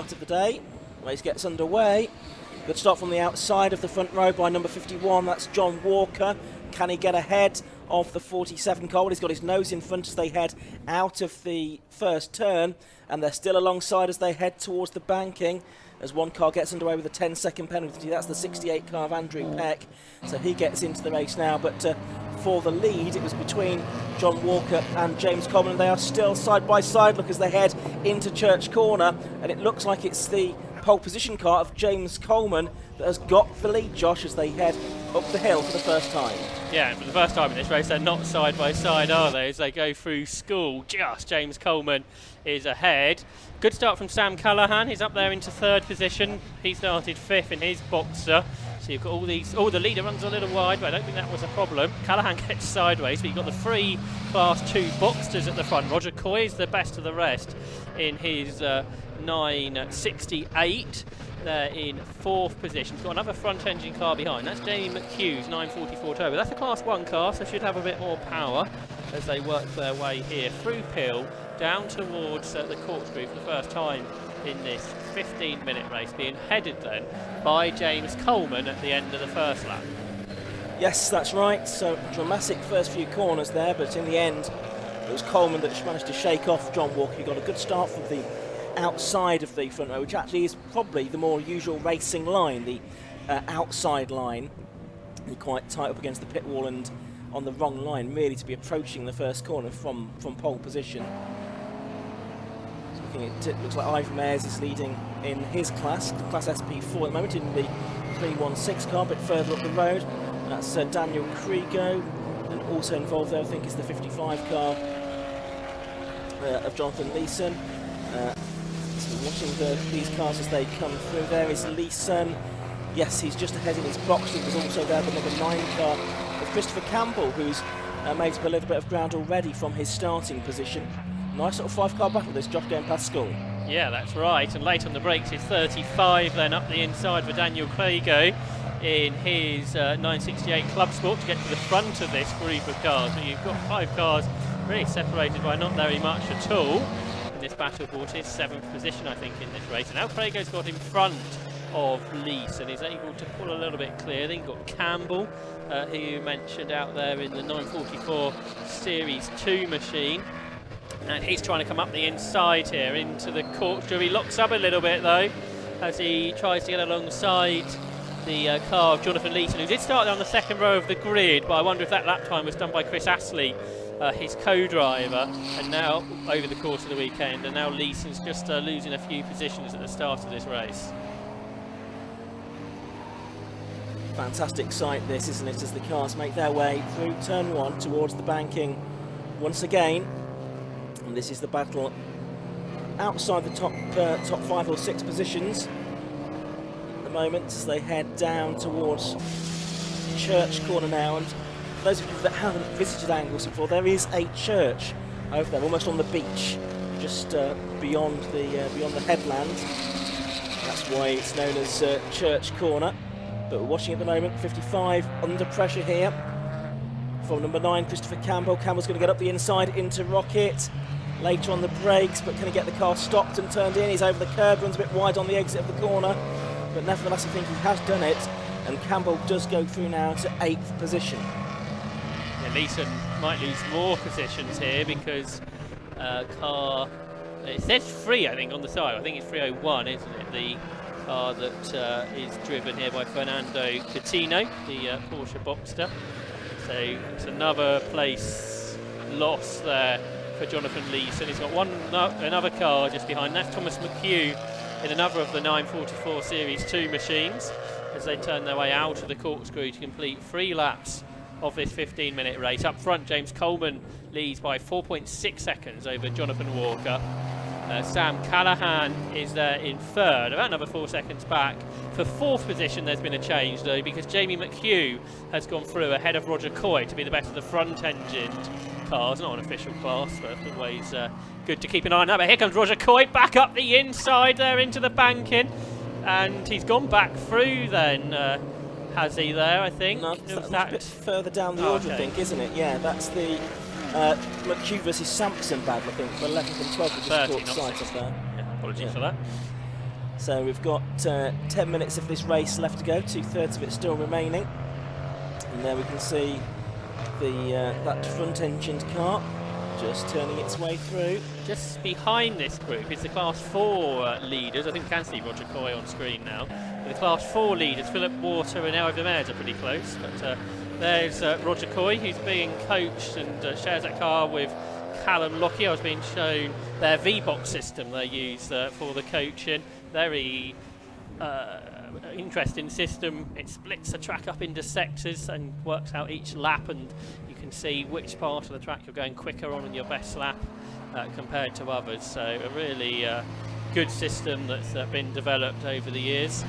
start of the day. Race gets underway. Good start from the outside of the front row by number 51. That's John Walker. Can he get ahead of the 47 car? Well, he's got his nose in front as they head out of the first turn, and they're still alongside as they head towards the banking. As one car gets underway with a 10-second penalty, that's the 68 car of Andrew Peck. So he gets into the race now, but for the lead, it was between John Walker and James Coleman. They are still side by side, look, as they head into Church Corner, and it looks like it's the pole position car of James Coleman that has got the lead, Josh, as they head up the hill for the first time. Yeah, and for the first time in this race, they're not side by side, are they? As they go through school, just James Coleman is ahead. Good start from Sam Callaghan. He's up there into third position. He started fifth in his Boxer. So you've got all these. Oh, the leader runs a little wide, but I don't think that was a problem. Callaghan gets sideways, but you've got the three Class 2 Boxsters at the front. Roger Coy is the best of the rest in his 968. They're in fourth position. He's got another front engine car behind. That's Jamie McHugh's 944 Turbo. That's a Class 1 car, so should have a bit more power as they work their way here through Peel down towards the corkscrew for the first time in this 15-minute race, being headed then by James Coleman at the end of the first lap. Yes, that's right. So dramatic first few corners there, but in the end it was Coleman that managed to shake off John Walker. He got a good start from the outside of the front row, which actually is probably the more usual racing line, the outside line. You're quite tight up against the pit wall and on the wrong line, really, to be approaching the first corner from pole position. So looking at it, looks like Ivan Mayers is leading in his class SP4 at the moment in the 316 car, a bit further up the road. That's Daniel Krigo, and also involved there, I think, is the 55 car of Jonathan Leeson. So watching these cars as they come through, there is Leeson. Yes, he's just ahead in his box. There's also there the number 9 car of Christopher Campbell, who's made up a little bit of ground already from his starting position. Nice sort of 5-car battle, this Josh, going past school. Yeah, that's right. And late on the brakes is 35 then up the inside for Daniel Crago in his 968 Club Sport to get to the front of this group of cars. So you've got 5 cars really separated by not very much at all. This battle for his 7th position, I think, in this race. And now Crago's got in front of Lease and is able to pull a little bit clear. Then you've got Campbell, who you mentioned out there in the 944 Series 2 machine. And he's trying to come up the inside here into the corkscrew. He locks up a little bit, though, as he tries to get alongside the car of Jonathan Leeson, who did start there on the second row of the grid, but I wonder if that lap time was done by Chris Astley, his co-driver, and now over the course of the weekend, and now Leeson's just losing a few positions at the start of this race. Fantastic sight this, isn't it, as the cars make their way through turn 1 towards the banking once again. And this is the battle outside the top 5 or 6 positions at the moment as they head down towards Church Corner now. And for those of you that haven't visited Anglesey before, there is a church over there, almost on the beach, just beyond the headland. That's why it's known as Church Corner. But we're watching at the moment, 55 under pressure here from number 9, Christopher Campbell. Campbell's going to get up the inside into Rocket. Later on the brakes, but can he get the car stopped and turned in? He's over the curb, runs a bit wide on the exit of the corner. But nevertheless, I think he has done it. And Campbell does go through now to 8th position. Yeah, Leeson might lose more positions here because car, it says 3, I think, on the side. I think it's 301, isn't it? The car that is driven here by Fernando Coutinho, the Porsche Boxster. So it's another place lost there for Jonathan Leeson. He's got another car just behind. That's Thomas McHugh in another of the 944 Series 2 machines as they turn their way out of the corkscrew to complete 3 laps of this 15-minute race. Up front, James Coleman leads by 4.6 seconds over Jonathan Walker. Sam Callaghan is there in third, about another 4 seconds back. For 4th position, there's been a change, though, because Jamie McHugh has gone through ahead of Roger Coy to be the best of the front-engined cars. Not an official class, but always good to keep an eye on that. But here comes Roger Coy back up the inside there into the banking. And he's gone back through then, has he there, I think? No, that's a bit further down the order, I think, isn't it? Yeah, that's the McHugh versus Sampson battle, I think, for 11th and 12th. Just caught sight of there. Yeah, apologies for that. So we've got 10 minutes of this race left to go, 2/3 of it still remaining. And there we can see that front-engined car just turning its way through. Just behind this group is the Class 4 leaders. I think we can see Roger Coy on screen now. The Class 4 leaders, Philip Water and Elva Meyers, are pretty close. But there's Roger Coy, who's being coached and shares that car with Callum Lockie. I was being shown their V-Box system they use for the coaching. Very interesting system. It splits the track up into sectors and works out each lap, and you can see which part of the track you're going quicker on in your best lap compared to others. So a really good system that's been developed over the years,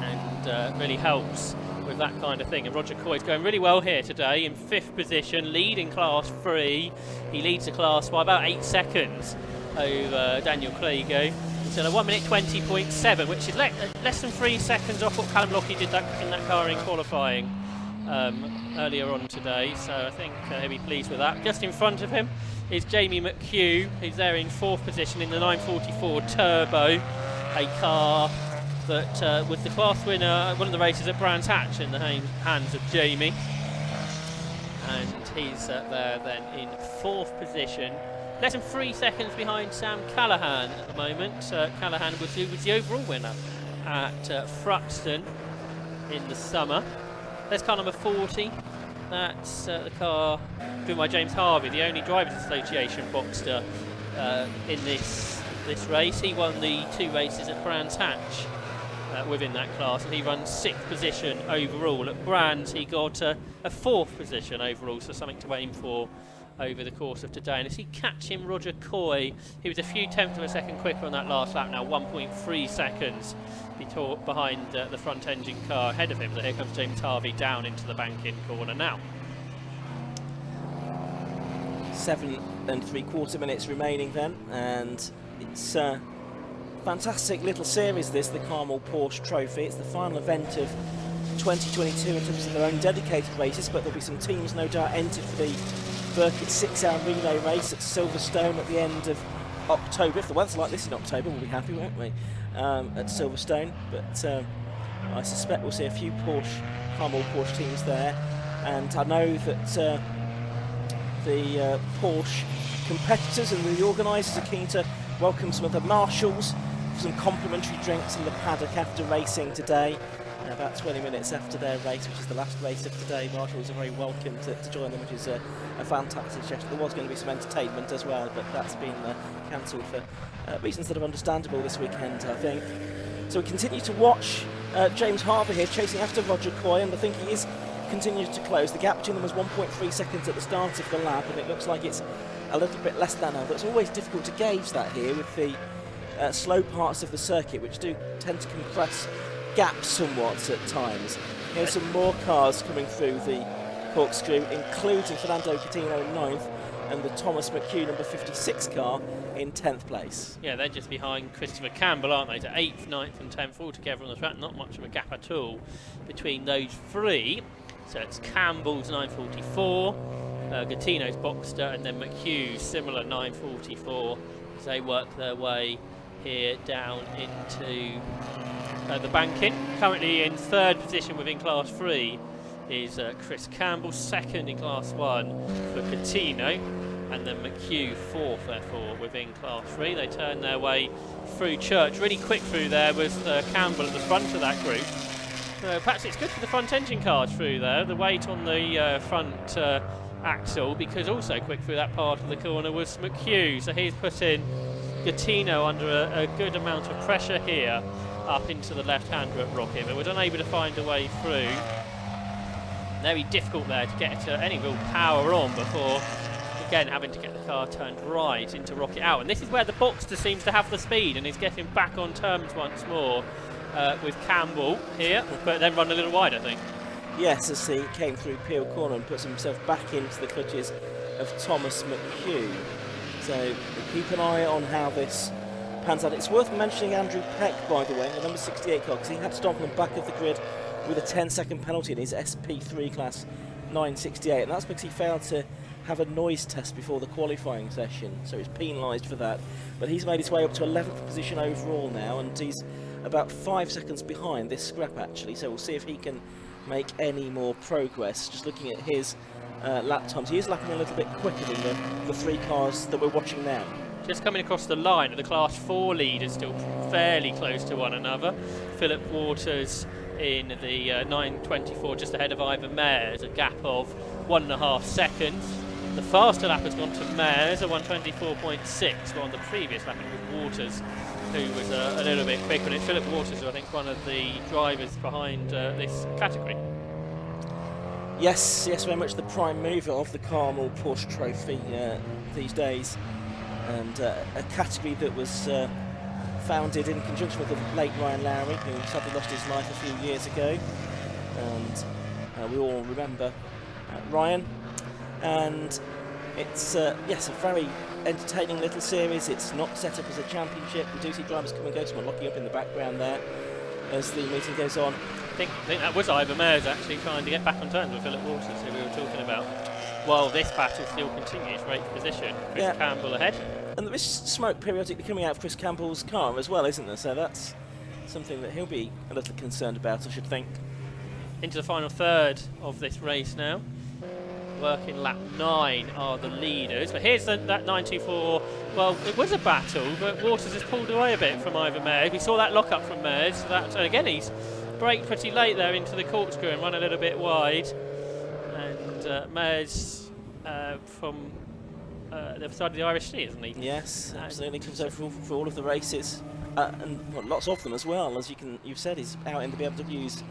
and really helps with that kind of thing. And Roger Coy's going really well here today in 5th position, leading Class 3. He leads the class by about 8 seconds over Daniel Claygo. It's in a 1 minute 20.7, which is less than 3 seconds off what Callum Lockie did in that car in qualifying earlier on today. So I think he'll be pleased with that. Just in front of him is Jamie McHugh, who's there in 4th position in the 944 Turbo, a car that was the class winner, one of the races at Brands Hatch, in the hands of Jamie. And he's there then in 4th position. Less than 3 seconds behind Sam Callahan at the moment. Callahan was the overall winner at Fruxton in the summer. There's car number 40. That's the car driven by James Harvey, the only Drivers Association Boxster in this race. He won the 2 races at Brands Hatch within that class, and he runs 6th position overall. At Brands, he got a 4th position overall, so something to aim for over the course of today. And as he catch him, Roger Coy, he was a few tenths of a second quicker on that last lap, now 1.3 seconds behind the front engine car ahead of him. So here comes James Harvey down into the bank-in corner now. 7 3/4 minutes remaining then, and it's a fantastic little series this, the Carmel Porsche Trophy. It's the final event of 2022 in terms of their own dedicated races, but there'll be some teams no doubt entered for the Burkitt 6-hour relay race at Silverstone at the end of October. If the weather's like this in October, we'll be happy, won't we, at Silverstone. But I suspect we'll see a few Carmel Porsche teams there. And I know that the Porsche competitors and the organisers are keen to welcome some of the marshals for some complimentary drinks in the paddock after racing today. About 20 minutes after their race, which is the last race of today, marshals are very welcome to join them, which is a fantastic gesture. There was going to be some entertainment as well, but that's been cancelled for reasons that are understandable this weekend, I think. So we continue to watch James Harvey here chasing after Roger Coy, and I think he is continues to close. The gap between them was 1.3 seconds at the start of the lap, and it looks like it's a little bit less than now. But it's always difficult to gauge that here with the slow parts of the circuit, which do tend to compress gaps somewhat at times. Here's some more cars coming through the corkscrew, including Fernando Coutinho in 9th and the Thomas McHugh number 56 car in 10th place. Yeah, they're just behind Christopher Campbell, aren't they? To 8th, 9th and 10th all together on the track. Not much of a gap at all between those three. So it's Campbell's 944, Gattino's Boxster, and then McHugh's similar 944 as they work their way here down into the banking. Currently in 3rd position within Class 3 is Chris Campbell, 2nd in Class 1 for Coutinho, and then McHugh 4th therefore within Class 3. They turn their way through Church. Really quick through there was Campbell at the front of that group. Perhaps it's good for the front engine cars through there, the weight on the front axle, because also quick through that part of the corner was McHugh. So he's put in Gattino under a good amount of pressure here up into the left-hander at Rocket, but we're unable to find a way through. Very difficult there to get any real power on before, again, having to get the car turned right into Rocket out. And this is where the Boxster seems to have the speed and is getting back on terms once more with Campbell here, but then run a little wide, I think. Yes, as he came through Peel Corner and puts himself back into the clutches of Thomas McHugh. So keep an eye on how this pans out. It's worth mentioning Andrew Peck, by the way, the number 68 car, because he had to stop on the back of the grid with a 10-second penalty in his SP3 class 968, and that's because he failed to have a noise test before the qualifying session, so he's penalised for that. But he's made his way up to 11th position overall now, and he's about 5 seconds behind this scrap actually, so we'll see if he can make any more progress. Just looking at his lap times, he is lapping a little bit quicker than the 3 cars that we're watching now. Just coming across the line, the Class 4 leaders still fairly close to one another. Philip Waters in the 9.24 just ahead of Ivan Mayers, a gap of 1.5 seconds. The faster lap has gone to Mayers, a 1:24.6, while on the previous lap it was Waters who was a little bit quicker, and it's Philip Waters who I think is one of the drivers behind this category. Yes, very much the prime mover of the Carmel Porsche Trophy these days, and a category that was founded in conjunction with the late Ryan Lowry, who sadly lost his life a few years ago, and we all remember Ryan. And it's yes, a very entertaining little series. It's not set up as a championship. We do see drivers come and go, someone locking up in the background there as the meeting goes on. I think that was Ivan Mayers actually trying to get back on terms with Philip Waters, who we were talking about. While this battle still continues, for 8th position, Chris Campbell ahead. And there is smoke periodically coming out of Chris Campbell's car as well, isn't there? So that's something that he'll be a little concerned about, I should think. Into the final third of this race now. Working lap 9 are the leaders, but here's that 9.24. Well, it was a battle, but Waters has pulled away a bit from Ivan Mayers. We saw that lock up from Mayers, so that, and again he's braked pretty late there into the corkscrew and run a little bit wide. And Mayers from the other side of the Irish Sea, isn't he? Yes, absolutely. Comes over for all of the races, and well, lots of them as well. As you've said, he's out in the BMWs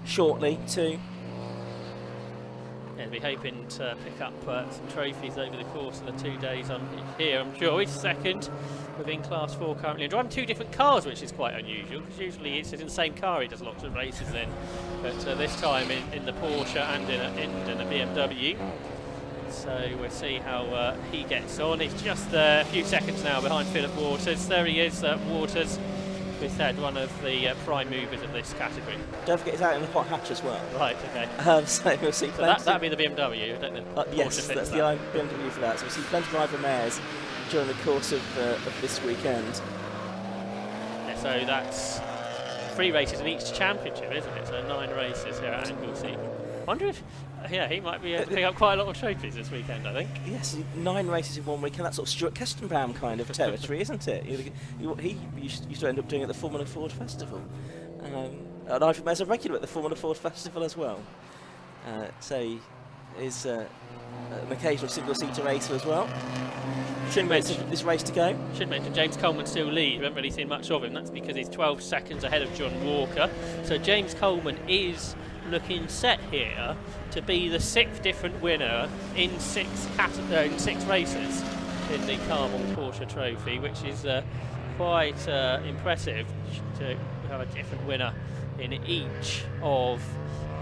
shortly too. Yeah, we're hoping to pick up some trophies over the course of the 2 days on here. I'm sure he's second within Class 4 currently. And driving 2 different cars, which is quite unusual, because usually it's in the same car he does lots of races in. But this time in the Porsche and in a BMW. So we'll see how he gets on. He's just a few seconds now behind Philip Waters. There he is, Waters. We said one of the prime movers of this category. Don't forget he's out in the hot hatch as well. Right, okay. So we'll see. So that'd be the BMW, don't know. Yes, that's the BMW for that. So we'll see plenty of Ivan Mayers during the course of this weekend. Yeah, so that's 3 races in each championship, isn't it? So 9 races here at Anglesey. I wonder if, he might be able to pick up quite a lot of trophies this weekend, I think. Yes, 9 races in 1 weekend. That's sort of Stuart Kestenbaum kind of territory, isn't it? He used to end up doing it at the Formula Ford Festival. And Ivan Mayers a regular at the Formula Ford Festival as well. So he is an occasional single-seater racer as well. Should mention this race to go. Should mention James Coleman still lead. We haven't really seen much of him. That's because he's 12 seconds ahead of John Walker. So James Coleman is looking set here to be the 6th different winner in 6 races in the Carmel Porsche Trophy, which is quite impressive to have a different winner in each of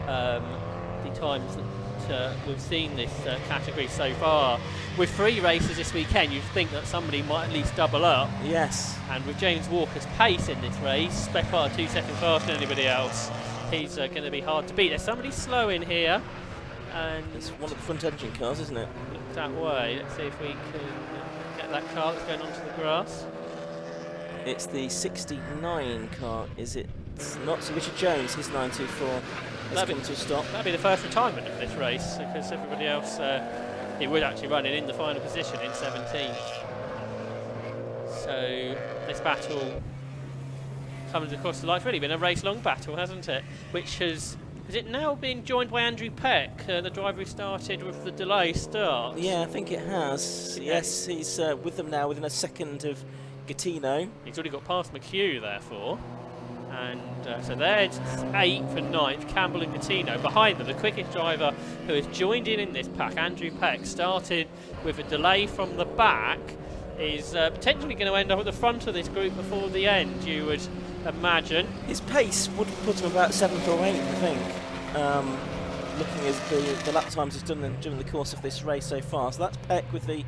the times that we've seen this category so far. With 3 races this weekend, you'd think that somebody might at least double up. Yes. And with James Walker's pace in this race, spec part 2 seconds faster than anybody else, he's going to be hard to beat. There's somebody slow in here, and it's one of the front engine cars, isn't it? Look that way. Let's see if we can get that car that's going onto the grass. It's the 69 car, is it? It's not. So Richard Jones, his 924 has come to a stop. That'd be the first retirement of this race, because everybody else, he would actually run it in the final position in 17th. So this battle comes across the line. It's really been a race-long battle, hasn't it? Which has it now been joined by Andrew Peck, the driver who started with the delay start? Yeah, I think it has. Yes, he's with them now within a second of Gattino. He's already got past McHugh, therefore. And so there's 8th and 9th, Campbell and Gattino. Behind them, the quickest driver who has joined in this pack, Andrew Peck, started with a delay from the back, is potentially going to end up at the front of this group before the end, you would imagine. His pace would put him about 7th or 8th, I think, looking at the lap times he's done during the course of this race so far. So that's Peck with the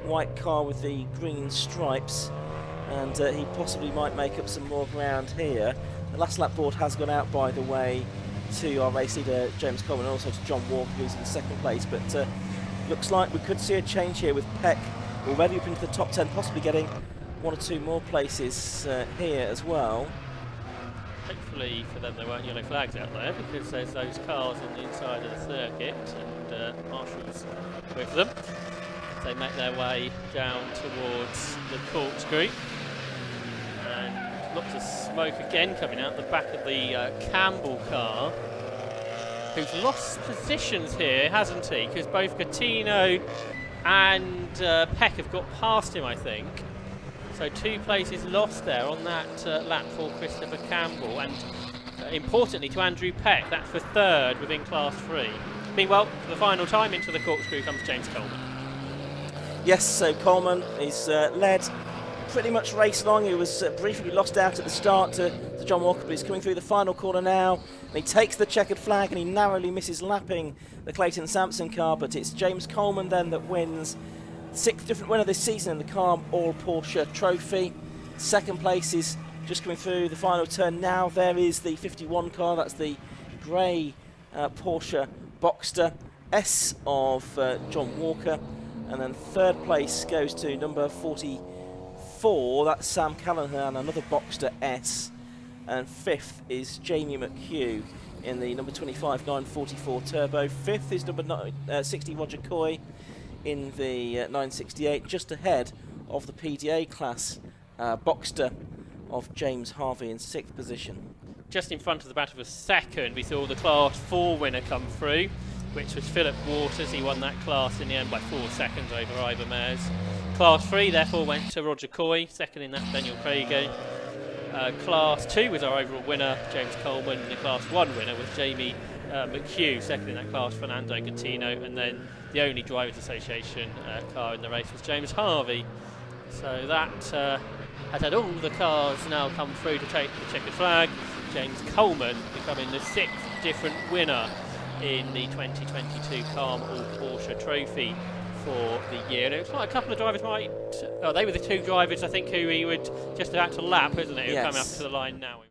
white car with the green stripes, and he possibly might make up some more ground here. The last lap board has gone out, by the way, to our race leader James Coleman, and also to John Walker, who's in 2nd place, but looks like we could see a change here with Peck already up into the top 10, possibly getting 1 or 2 more places here as well. Hopefully for them there weren't yellow flags out there, because there's those cars on the inside of the circuit, and marshals with them. They make their way down towards the corkscrew, and lots of smoke again coming out the back of the Campbell car, who's lost positions here, hasn't he? Because both Gattino and Peck have got past him, I think. So 2 places lost there on that lap for Christopher Campbell, and importantly to Andrew Peck, that's for 3rd within Class 3. Meanwhile, for the final time into the corkscrew comes James Coleman. Yes, so Coleman is led pretty much race long. He was briefly lost out at the start to John Walker, but he's coming through the final corner now. And he takes the checkered flag and he narrowly misses lapping the Clayton Sampson car, but it's James Coleman then that wins. 6th different winner this season in the Car All Porsche Trophy. 2nd place is just coming through the final turn now. There is the 51 car, that's the grey Porsche Boxster S of John Walker. And then 3rd place goes to number 44, that's Sam Callahan, another Boxster S. And 5th is Jamie McHugh in the number 25 944 Turbo. 5th is number 60 Roger Coy in the 968, just ahead of the PDA class Boxster of James Harvey in 6th position. Just in front of the battle for 2nd, we saw the Class 4 winner come through, which was Philip Waters. He won that class in the end by 4 seconds over Ivor Mares. Class 3 therefore went to Roger Coy, 2nd in that Daniel Craigie. Class 2 was our overall winner, James Coleman, and the Class 1 winner was Jamie McHugh, 2nd in that class, Fernando Gattino, and then the only Drivers Association car in the race was James Harvey. So that has had all the cars now come through to take the checkered flag. James Coleman becoming the 6th different winner in the 2022 Calm All Porsche Trophy for the year. And it looks like a couple of drivers might... Oh, they were the 2 drivers, I think, who he would just about to lap, isn't it? Who come up to the line now.